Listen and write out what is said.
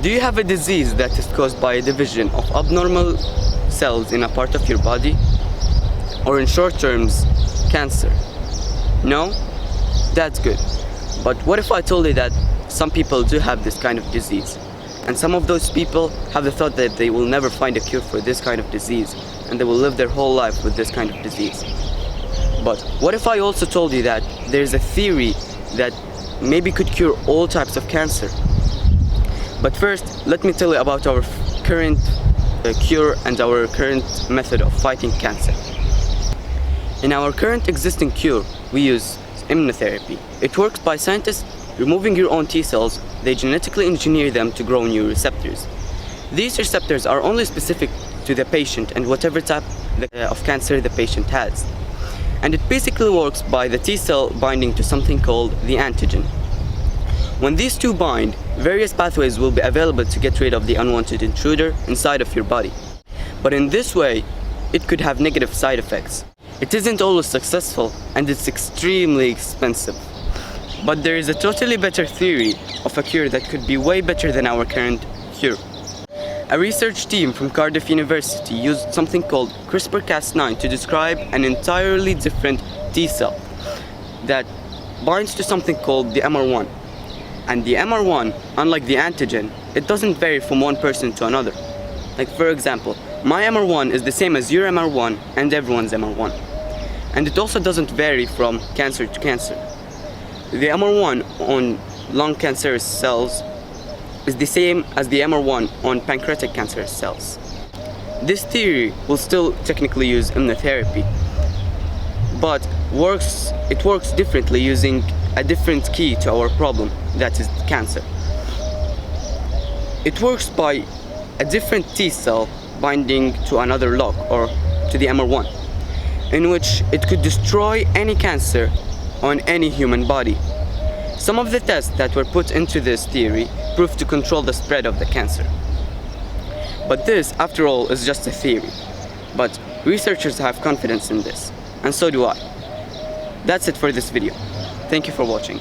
Do you have a disease that is caused by a division of abnormal cells in a part of your body? Or in short terms, cancer? No? That's good. But what if I told you that some people do have this kind of disease? And some of those people have the thought that they will never find a cure for this kind of disease, and they will live their whole life with this kind of disease. But what if I also told you that there's a theory that maybe could cure all types of cancer? But first, let me tell you about our current cure and our current method of fighting cancer. In our current existing cure, we use immunotherapy. It works by scientists removing your own T cells. They genetically engineer them to grow new receptors. These receptors are only specific to the patient and whatever type of cancer the patient has. And it basically works by the T cell binding to something called the antigen. When these two bind, various pathways will be available to get rid of the unwanted intruder inside of your body. But in this way, it could have negative side effects. It isn't always successful, and it's extremely expensive. But there is a totally better theory of a cure that could be way better than our current cure. A research team from Cardiff University used something called CRISPR-Cas9 to describe an entirely different T cell that binds to something called the MR1. And the MR1, unlike the antigen, it doesn't vary from one person to another. Like for example, my MR1 is the same as your MR1 and everyone's MR1. And it also doesn't vary from cancer to cancer. The MR1 on lung cancerous cells is the same as the MR1 on pancreatic cancerous cells. This theory will still technically use immunotherapy, but it works differently using a different key to our problem, that is cancer. It works by a different T cell binding to another lock, or to the MR1, in which it could destroy any cancer on any human body. Some of the tests that were put into this theory proved to control the spread of the cancer. But this, after all, is just a theory. But researchers have confidence in this, and so do I. That's it for this video. Thank you for watching.